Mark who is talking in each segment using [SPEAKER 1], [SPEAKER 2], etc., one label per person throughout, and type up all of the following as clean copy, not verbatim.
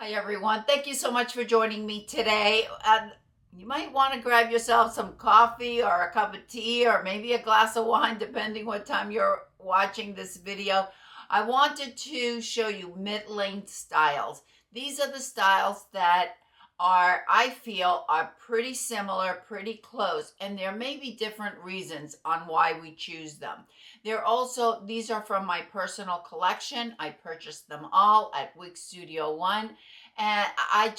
[SPEAKER 1] Hi everyone, thank you so much for joining me today. You might want to grab yourself some coffee or a cup of tea or maybe a glass of wine, depending what time you're watching this video. I wanted to show you mid-length styles. These are the styles that I feel are pretty similar, pretty close, and there may be different reasons on why we choose them. These are from my personal collection. I purchased them all at Wig Studio One, and I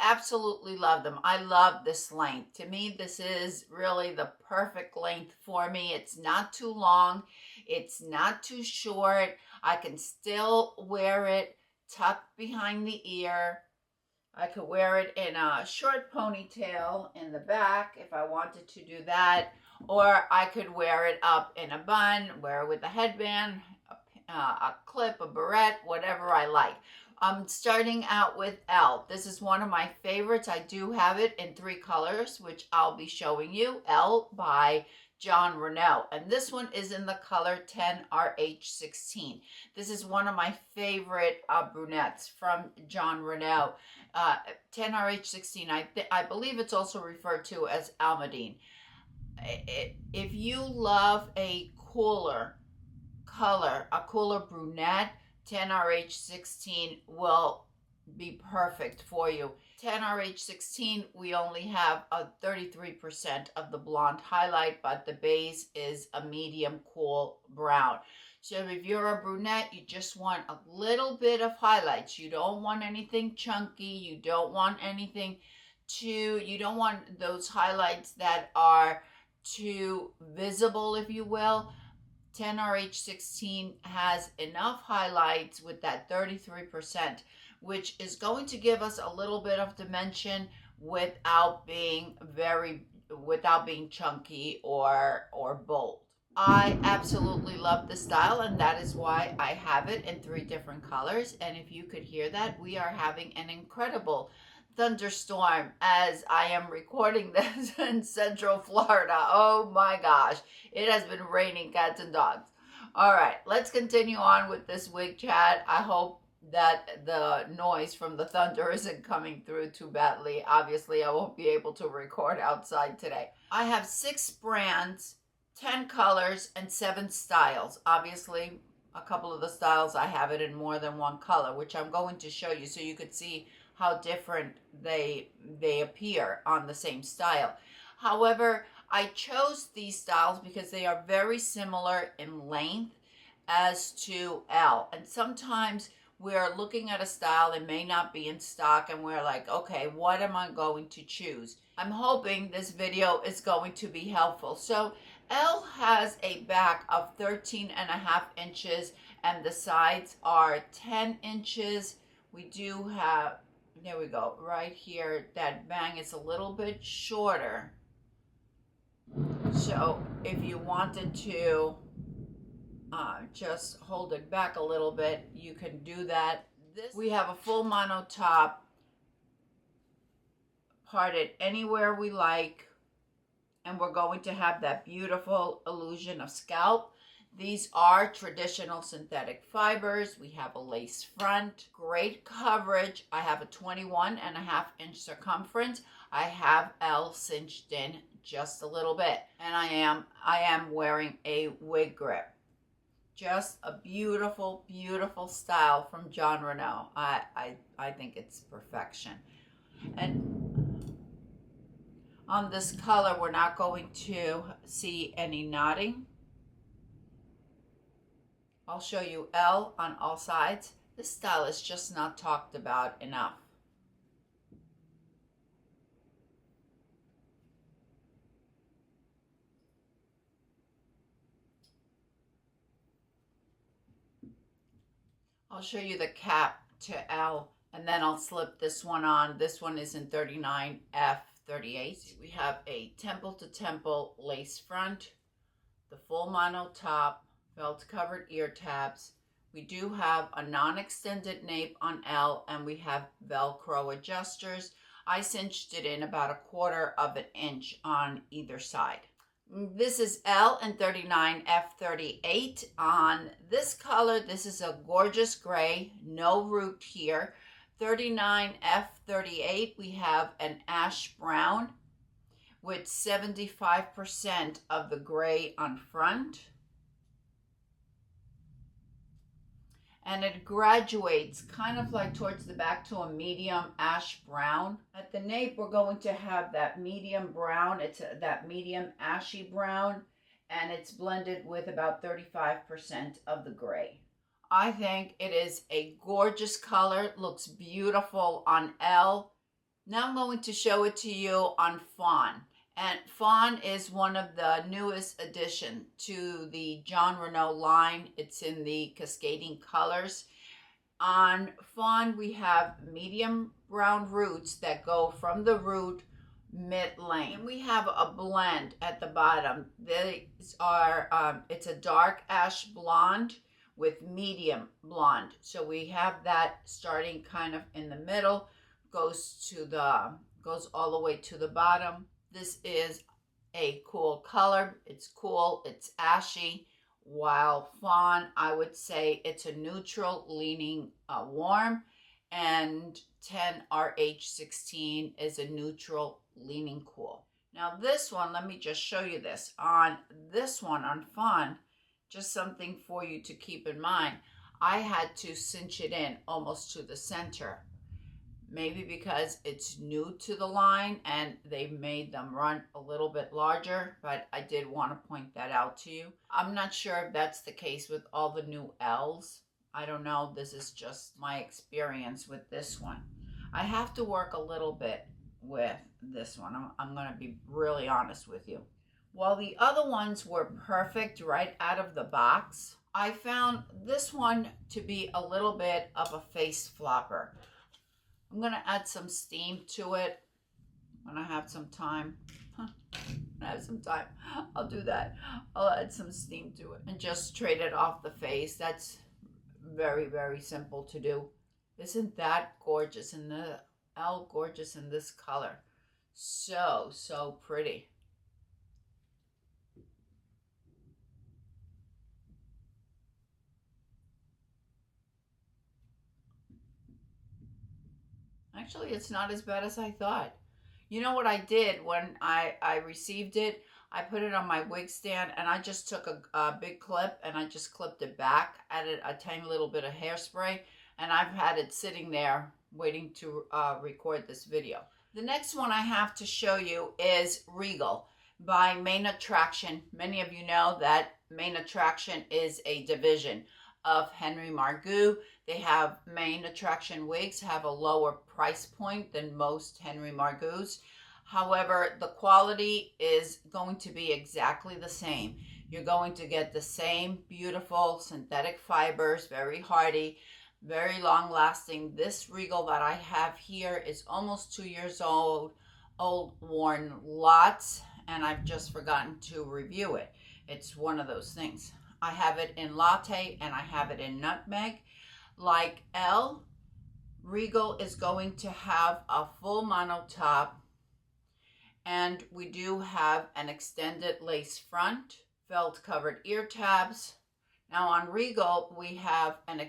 [SPEAKER 1] absolutely love them. I love this length. To me, this is really the perfect length for me. It's not too long. It's not too short. I can still wear it tucked behind the ear. I could wear it in a short ponytail in the back if I wanted to do that. Or I could wear it up in a bun, wear it with a headband, a clip, a barrette, whatever I like. I'm starting out with Elle. This is one of my favorites. I do have it in 3 colors, which I'll be showing you. Elle by JON RENAU. And this one is in the color 10RH16. This is one of my favorite brunettes from JON RENAU. 10RH16, I believe it's also referred to as Almadine. If you love a cooler color, a cooler brunette, 10RH16 will be perfect for you. 10RH16, we only have a 33% of the blonde highlight, but the base is a medium cool brown. So if you're a brunette, you just want a little bit of highlights. You don't want anything chunky. You don't want you don't want those highlights that are too visible, if you will. 10RH16 has enough highlights with that 33%, which is going to give us a little bit of dimension without being chunky or bold. I absolutely love this style, and that is why I have it in 3 different colors. And if you could hear that, we are having an incredible thunderstorm as I am recording this in Central Florida. Oh my gosh, it has been raining cats and dogs. All right, let's continue on with this wig chat. I hope that the noise from the thunder isn't coming through too badly. Obviously, I won't be able to record outside today. I have 6 brands, 10 colors, and 7 styles. Obviously, a couple of the styles I have it in more than 1 color, which I'm going to show you so you could see how different they appear on the same style. However, I chose these styles because they are very similar in length as to Elle. And sometimes we're looking at a style that may not be in stock and we're like, okay, what am I going to choose? I'm hoping this video is going to be helpful. So Elle has a back of 13.5 inches and the sides are 10 inches. We do have, there we go, right here, that bang is a little bit shorter. So if you wanted to just hold it back a little bit, you can do that. We have a full mono top, parted anywhere we like, and we're going to have that beautiful illusion of scalp. These are traditional synthetic fibers. We have a lace front, great coverage. I have a 21.5 inch circumference. I have Elle cinched in just a little bit, and I am wearing a wig grip. Just a beautiful, beautiful style from JON RENAU. I think it's perfection. And on this color, we're not going to see any knotting. I'll show you Elle on all sides. This style is just not talked about enough. I'll show you the cap to Elle, and then I'll slip this one on. This one is in 39F38. We have a temple to temple lace front, the full mono top, felt covered ear tabs. We do have a non-extended nape on Elle, and we have Velcro adjusters. I cinched it in about 1/4 inch on either side. This is Elle in 39F38. On this color, this is a gorgeous gray, no root here. 39F38, we have an ash brown with 75% of the gray on front. And it graduates kind of like towards the back to a medium ash brown. At the nape, we're going to have that medium brown. It's that medium ashy brown, and it's blended with about 35% of the gray. I think it is a gorgeous color. It looks beautiful on Elle. Now I'm going to show it to you on Fawn. And Fawn is one of the newest addition to the JON RENAU line. It's in the cascading colors. On Fawn, we have medium brown roots that go from the root mid-length. And we have a blend at the bottom. These are, it's a dark ash blonde with medium blonde. So we have that starting kind of in the middle, goes all the way to the bottom. This is a cool color. It's cool, it's ashy, while Fawn, I would say it's a neutral leaning warm, and 10RH16 is a neutral leaning cool. Now this one, let me just show you this. On this one, on Fawn, just something for you to keep in mind. I had to cinch it in almost to the center. Maybe because it's new to the line and they made them run a little bit larger, but I did want to point that out to you. I'm not sure if that's the case with all the new L's. I don't know. This is just my experience with this one. I have to work a little bit with this one. I'm going to be really honest with you. While the other ones were perfect right out of the box, I found this one to be a little bit of a face flopper. I'm going to add some steam to it when I have some time. When I have some time, I'll do that. I'll add some steam to it and just trade it off the face. That's very, very simple to do. Isn't that gorgeous? And the Elle gorgeous in this color. So, so pretty. Actually, it's not as bad as I thought. You know what I did when I received it? I put it on my wig stand and I just took a big clip and I just clipped it back, added a tiny little bit of hairspray, and I've had it sitting there waiting to record this video. The next one I have to show you is Regal by Main Attraction. Many of you know that Main Attraction is a division of Henry Margaux. They have Main Attraction wigs, have a lower price point than most Henry Margaux. However, the quality is going to be exactly the same. You're going to get the same beautiful synthetic fibers, very hardy, very long lasting. This Regal that I have here is almost 2 years old, worn lots, and I've just forgotten to review it. It's one of those things. I have it in latte and I have it in nutmeg. Like Elle, Regal is going to have a full mono top, and we do have an extended lace front, felt covered ear tabs. Now on Regal, we have an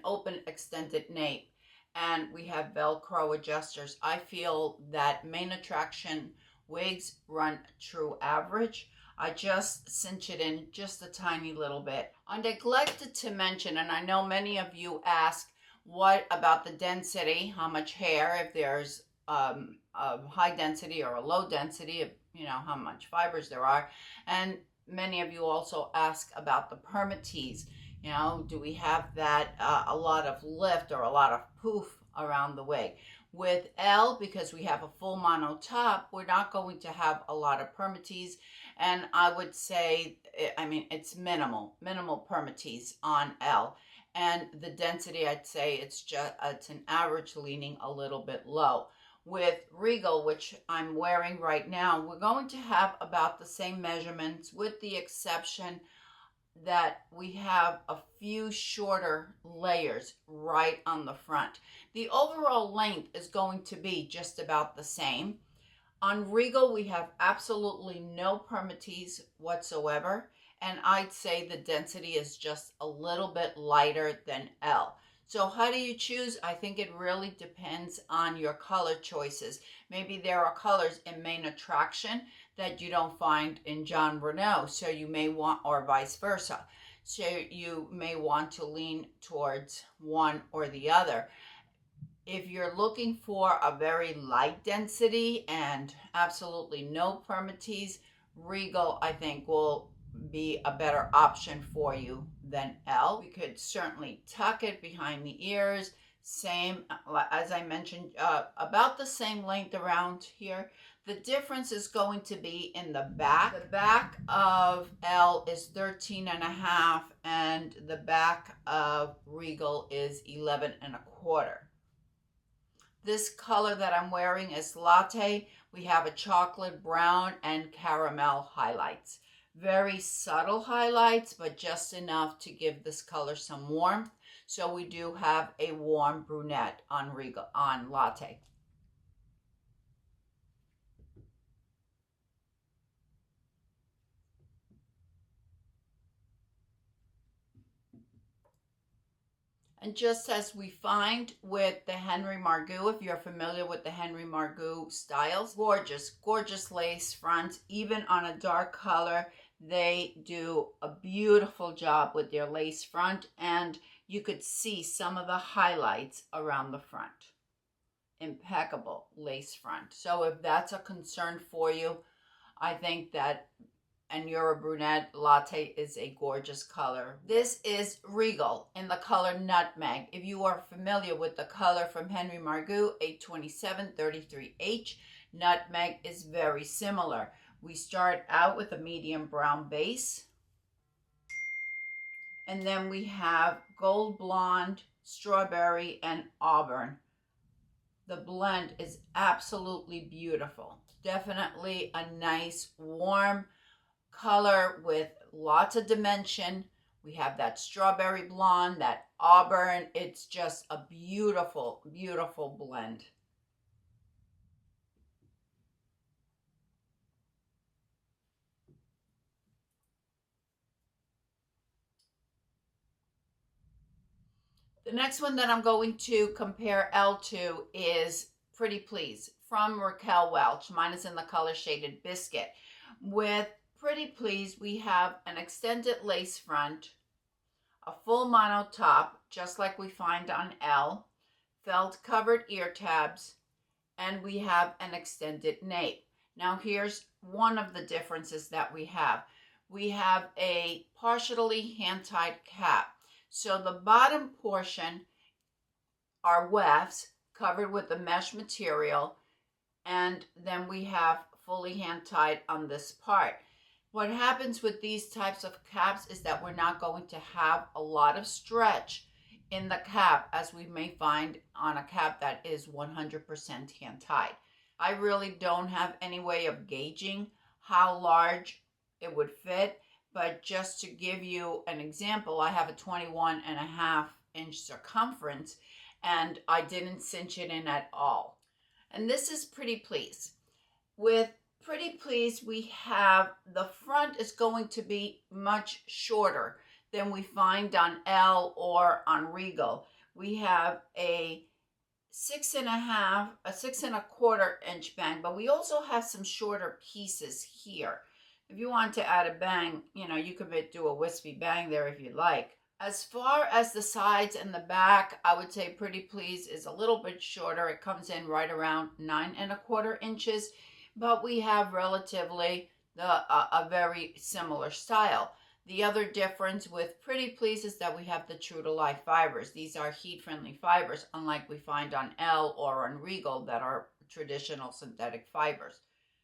[SPEAKER 1] open extended nape, and we have Velcro adjusters. I feel that Main Attraction wigs run true average. I just cinch it in just a tiny little bit. I neglected to mention, and I know many of you ask, what about the density? How much hair, if there's a high density or a low density, you know, how much fibers there are. And many of you also ask about the permatease. You know, do we have that a lot of lift or a lot of poof around the wig? With Elle, because we have a full mono top, we're not going to have a lot of permatease. And I would say, I mean, it's minimal permatease on Elle. And the density, I'd say it's an average, leaning a little bit low. With Regal, which I'm wearing right now, we're going to have about the same measurements, with the exception that we have a few shorter layers right on the front. The overall length is going to be just about the same. On Regal, we have absolutely no permatease whatsoever, and I'd say the density is just a little bit lighter than Elle. So how do you choose? I think it really depends on your color choices. Maybe there are colors in Main Attraction that you don't find in JON RENAU, so you may want, or vice versa. So you may want to lean towards one or the other. If you're looking for a very light density and absolutely no permatease, Regal, I think, will be a better option for you than Elle. We could certainly tuck it behind the ears. Same, as I mentioned, about the same length around here. The difference is going to be in the back. The back of Elle is 13.5 and the back of Regal is 11.25. This color that I'm wearing is Latte. We have a chocolate brown and caramel highlights. Very subtle highlights, but just enough to give this color some warmth. So we do have a warm brunette on Regal, on Latte. And just as we find with the Henry Margaux, if you're familiar with the Henry Margaux styles, gorgeous, gorgeous lace fronts, even on a dark color. They do a beautiful job with their lace front, and you could see some of the highlights around the front. Impeccable lace front. So if that's a concern for you, I think that, and you're a brunette, Latte is a gorgeous color. This is Regal in the color Nutmeg. If you are familiar with the color from Henry Margaux, 827-33H, Nutmeg is very similar. We start out with a medium brown base, and then we have gold blonde, strawberry, and auburn. The blend is absolutely beautiful. Definitely a nice warm color with lots of dimension. We have that strawberry blonde, that auburn. It's just a beautiful, beautiful blend. The next one that I'm going to compare Elle to is Pretty Please from Raquel Welch. Mine is in the color shaded biscuit. With Pretty Please, we have an extended lace front, a full mono top, just like we find on Elle, felt covered ear tabs, and we have an extended nape. Now here's one of the differences that we have. We have a partially hand-tied cap. So the bottom portion are wefts covered with the mesh material, and then we have fully hand-tied on this part. What happens with these types of caps is that we're not going to have a lot of stretch in the cap as we may find on a cap that is 100% hand-tied. I really don't have any way of gauging how large it would fit, but just to give you an example, I have a 21.5-inch circumference and I didn't cinch it in at all. And this is Pretty Please. With Pretty Please, we have the front is going to be much shorter than we find on Elle or on Regal. We have a 6.25 inch bang, but we also have some shorter pieces here. If you want to add a bang, you could do a wispy bang there if you like. As far as the sides and the back, I would say Pretty Please is a little bit shorter. It comes in right around 9.25 inches, but we have relatively a very similar style. The other difference with Pretty Please is that we have the true to life fibers. These are heat-friendly fibers, unlike we find on Elle or on Regal that are traditional synthetic fibers.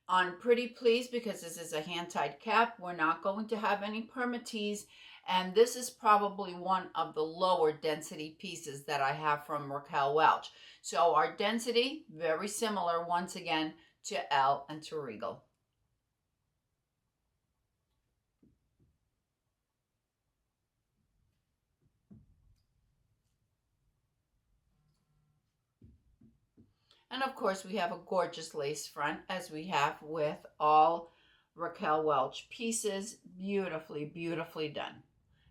[SPEAKER 1] On Pretty Please, because this is a hand-tied cap, we're not going to have any permatease, and this is probably one of the lower density pieces that I have from Raquel Welch. So our density, very similar once again to Elle and to Regal. And of course, we have a gorgeous lace front, as we have with all Raquel Welch pieces. Beautifully, beautifully done.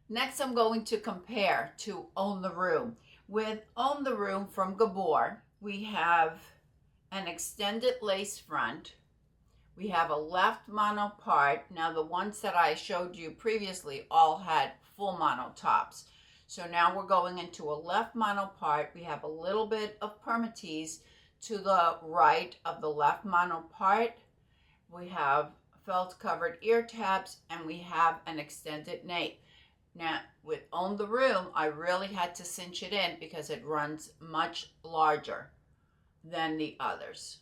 [SPEAKER 1] Next, I'm going to compare to Own the Room. With Own The Room from Gabor, we have an extended lace front. We have a left mono part. Now the ones that I showed you previously all had full mono tops. So now we're going into a left mono part. We have a little bit of permatease to the right of the left mono part. We have felt covered ear tabs, and we have an extended nape. Now with Own The Room, I really had to cinch it in because it runs much larger than the others.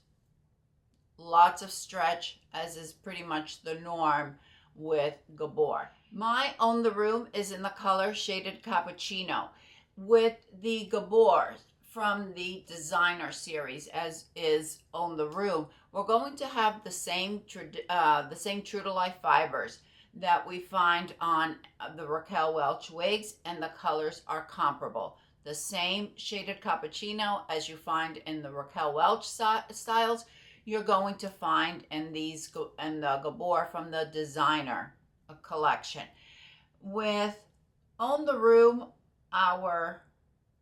[SPEAKER 1] Lots of stretch, as is pretty much the norm with Gabor. My Own The Room is in the color Shaded Cappuccino. With the Gabor from the designer series, as is Own The Room, we're going to have the same true to life fibers that we find on the Raquel Welch wigs, and the colors are comparable. The same Shaded Cappuccino as you find in the Raquel Welch styles, you're going to find in the Gabor from the designer collection. With Own The Room, our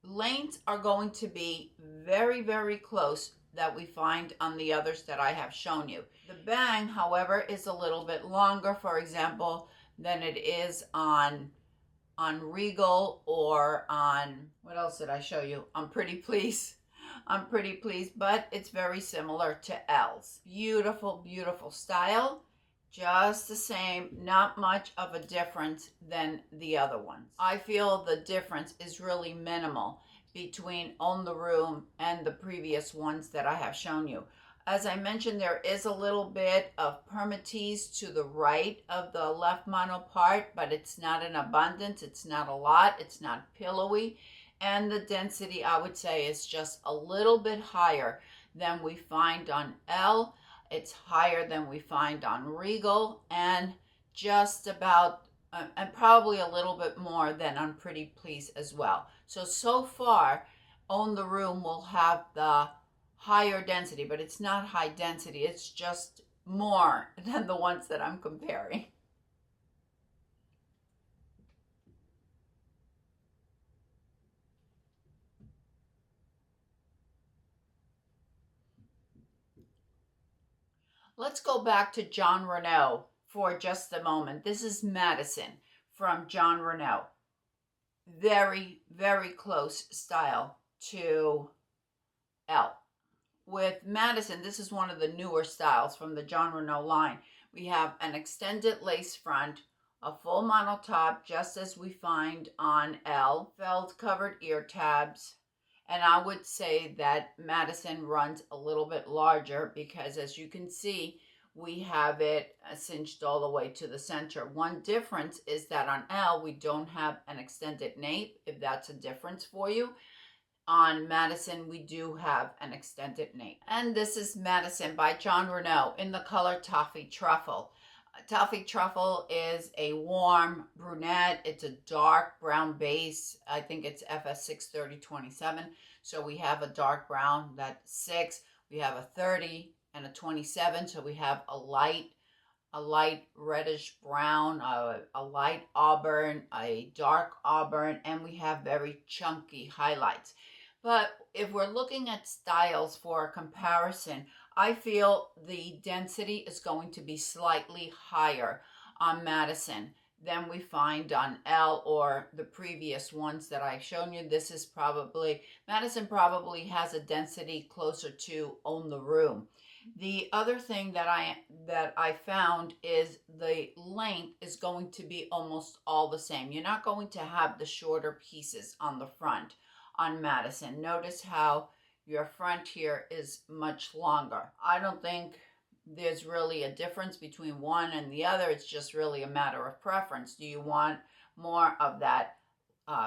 [SPEAKER 1] lengths are going to be very, very close that we find on the others that I have shown you. The bang, however, is a little bit longer, for example, than it is on Regal or on, what else did I show you? On Pretty Please. On Pretty Please, but it's very similar to Elle's. Beautiful, beautiful style. Just the same, not much of a difference than the other ones. I feel the difference is really minimal between Own The Room and the previous ones that I have shown you. As I mentioned, there is a little bit of permatease to the right of the left mono part, but it's not in abundance, it's not a lot, it's not pillowy, and the density, I would say, is just a little bit higher than we find on Elle. It's higher than we find on Regal, and just about and probably a little bit more than on Pretty Please as well. So far, Own The Room will have the higher density, but it's not high density. It's just more than the ones that I'm comparing. Let's go back to JON RENAU for just a moment. This is Madison from JON RENAU. Very, very close style to Elle. With Madison, this is one of the newer styles from the JON RENAU line. We have an extended lace front, a full mono top, just as we find on Elle, felt covered ear tabs, and I would say that Madison runs a little bit larger because, as you can see, we have it cinched all the way to the center. One difference is that on Elle, we don't have an extended nape, if that's a difference for you. On Madison, we do have an extended nape. And this is Madison by JON RENAU in the color Toffee Truffle. Toffee Truffle is a warm brunette. It's a dark brown base. I think it's FS 63027. So we have a dark brown, that's 6. We have a 30 and a 27. So we have a light reddish brown, a light auburn, a dark auburn, and we have very chunky highlights. But if we're looking at styles for a comparison, I feel the density is going to be slightly higher on Madison than we find on Elle or the previous ones that I've shown you. This is probably, Madison probably has a density closer to Own The Room. The other thing that I found is the length is going to be almost all the same. You're not going to have the shorter pieces on the front on Madison. Notice how your front here is much longer. I don't think there's really a difference between one and the other. It's just really a matter of preference. Do you want more of that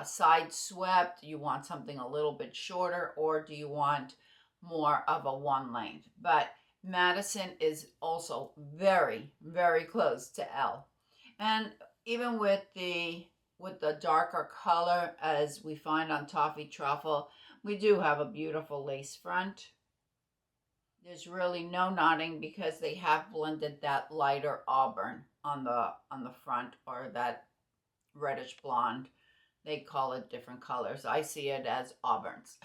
[SPEAKER 1] side swept? Do you want something a little bit shorter, or do you want more of a one length? But Madison is also very, very close to Elle. And even with the darker color, as we find on Toffee Truffle, we do have a beautiful lace front. There's really no knotting because they have blended that lighter auburn on the front, or that reddish blonde They call it different colors. I see it as auburns.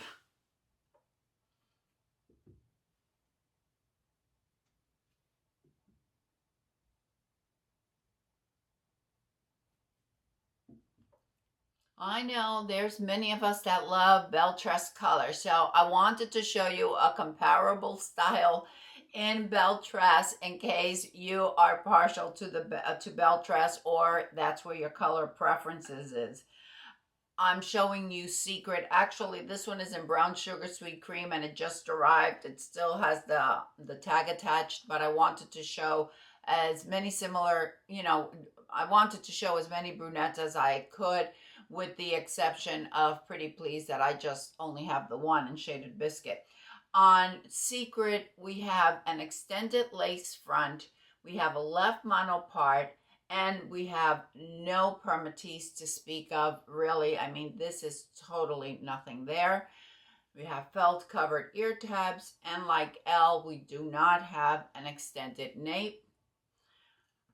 [SPEAKER 1] I know there's many of us that love Belle Tress color, so I wanted to show you a comparable style in Belle Tress in case you are partial to to Belle Tress, or that's where your color preferences is. I'm showing you Secret. Actually, this one is in brown sugar sweet cream and it just arrived. It still has the tag attached, but I wanted to show as many similar, I wanted to show as many brunettes as I could, with the exception of Pretty Please that I just only have the one in Shaded Biscuit. On Secret, we have an extended lace front. We have a left mono part, and we have no permatease to speak of, really. I mean, this is totally nothing there. We have felt covered ear tabs, and like Elle, we do not have an extended nape.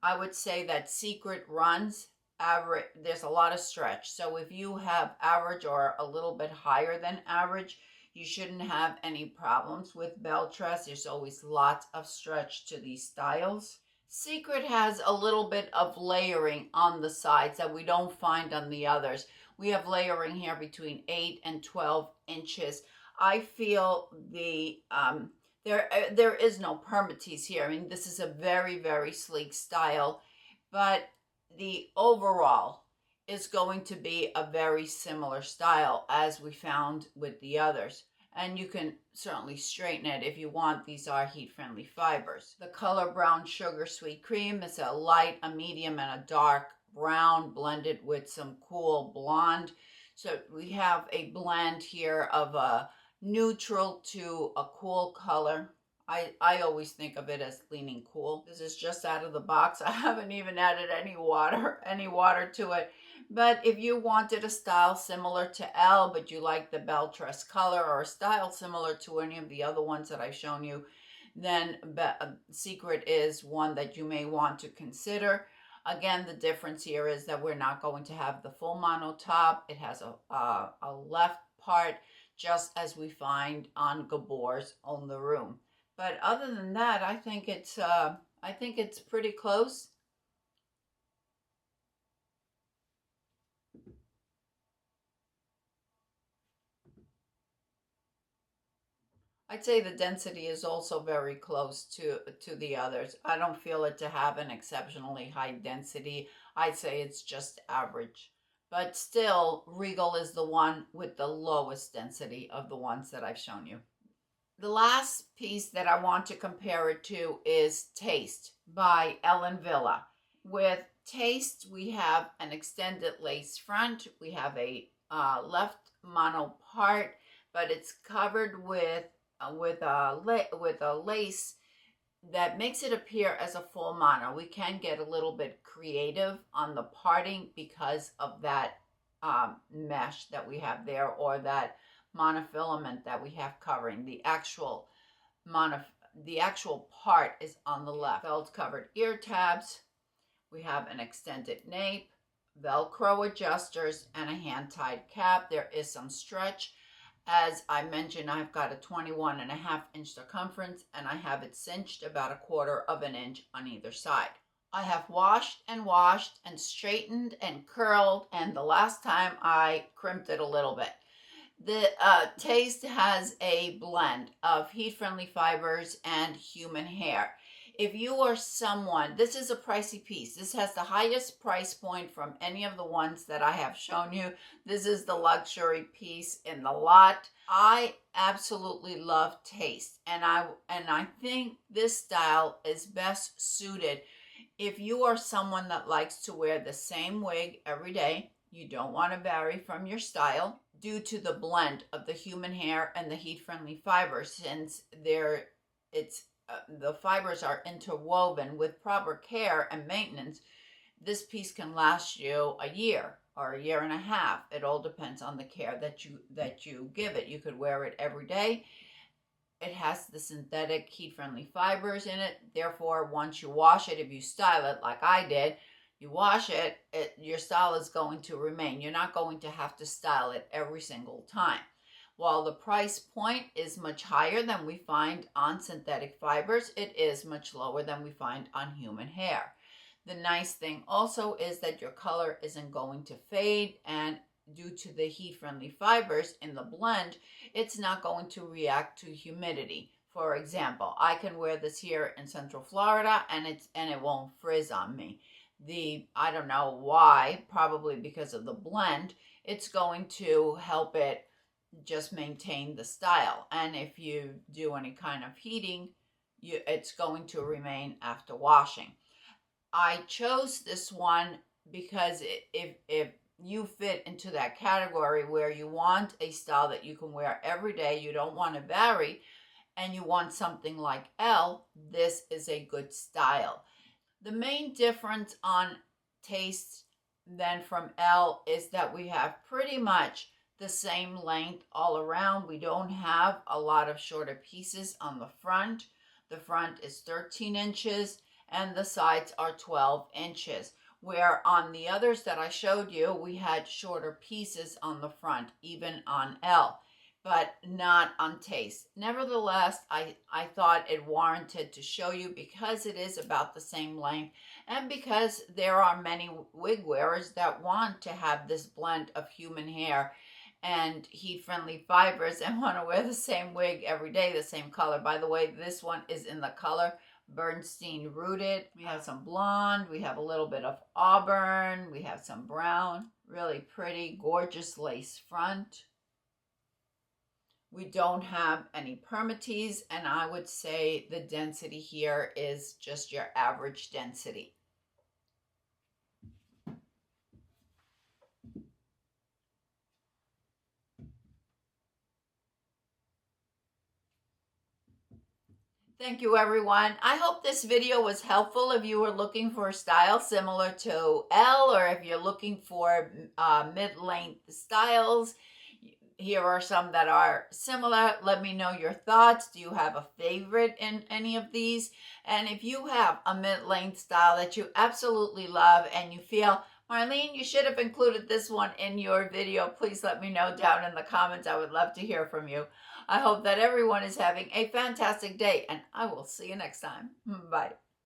[SPEAKER 1] I would say that Secret runs average. There's a lot of stretch. So if you have average or a little bit higher than average, you shouldn't have any problems with Belle Tress. There's always lots of stretch to these styles. Secret has a little bit of layering on the sides that we don't find on the others. We have layering here between 8 and 12 inches. I feel there is no permatease here. I mean, this is a very, very sleek style, but the overall is going to be a very similar style as we found with the others. And you can certainly straighten it if you want. These are heat-friendly fibers. The color brown sugar sweet cream is a light, a medium, and a dark brown blended with some cool blonde. So we have a blend here of a neutral to a cool color. I always think of it as leaning cool. This is just out of the box. I haven't even added any water to it. But if you wanted a style similar to Elle, but you like the Belle Tress color, or a style similar to any of the other ones that I've shown you, then Secret is one that you may want to consider. Again, the difference here is that we're not going to have the full mono top. It has a left part, just as we find on Gabor's Own The Room. But other than that, I think it's pretty close. I'd say the density is also very close to the others. I don't feel it to have an exceptionally high density. I'd say it's just average. But still, Regal is the one with the lowest density of the ones that I've shown you. The last piece that I want to compare it to is Taste by Elle and Wille. With Taste, we have an extended lace front. We have a left mono part, but it's covered with a lace that makes it appear as a full mono. We can get a little bit creative on the parting because of that mesh that we have there, or that monofilament that we have covering. The actual part is on the left. Felt covered ear tabs. We have an extended nape, Velcro adjusters, and a hand-tied cap. There is some stretch. As I mentioned, I've got a 21.5-inch circumference, and I have it cinched about 1/4 of an inch on either side. I have washed and straightened and curled, and the last time I crimped it a little bit. The Taste has a blend of heat-friendly fibers and human hair. If you are someone, this is a pricey piece. This has the highest price point from any of the ones that I have shown you. This is the luxury piece in the lot. I absolutely love Taste, and I think this style is best suited if you are someone that likes to wear the same wig every day. You don't want to vary from your style due to the blend of the human hair and the heat-friendly fibers, since the fibers are interwoven with proper care and maintenance. This piece can last you a year or a year and a half. It all depends on the care that you give it. You could wear it every day. It has the synthetic heat-friendly fibers in it. Therefore, once you wash it, if you style it like I did, you wash it, your style is going to remain. You're not going to have to style it every single time. While the price point is much higher than we find on synthetic fibers, it is much lower than we find on human hair. The nice thing also is that your color isn't going to fade, and due to the heat-friendly fibers in the blend, it's not going to react to humidity. For example, I can wear this here in Central Florida and it won't frizz on me. I don't know why, probably because of the blend, it's going to help it just maintain the style. And if you do any kind of heating, it's going to remain after washing. I chose this one because if you fit into that category where you want a style that you can wear every day, you don't want to vary, and you want something like Elle, this is a good style. The main difference on taste than from Elle is that we have pretty much the same length all around. We don't have a lot of shorter pieces on the front. The front is 13 inches and the sides are 12 inches. Where on the others that I showed you, we had shorter pieces on the front, even on Elle, but not on taste. Nevertheless, I thought it warranted to show you because it is about the same length and because there are many wig wearers that want to have this blend of human hair and heat-friendly fibers and want to wear the same wig every day, the same color. By the way, this one is in the color Bernstein Rooted. We have some blonde, we have a little bit of auburn, we have some brown. Really pretty, gorgeous lace front. We don't have any permatease, and I would say the density here is just your average density. Thank you, everyone. I hope this video was helpful if you were looking for a style similar to Elle, or if you're looking for mid-length styles. Here are some that are similar. Let me know your thoughts. Do you have a favorite in any of these? And if you have a mid-length style that you absolutely love and you feel, Marlene, you should have included this one in your video, please let me know down in the comments. I would love to hear from you. I hope that everyone is having a fantastic day, and I will see you next time. Bye.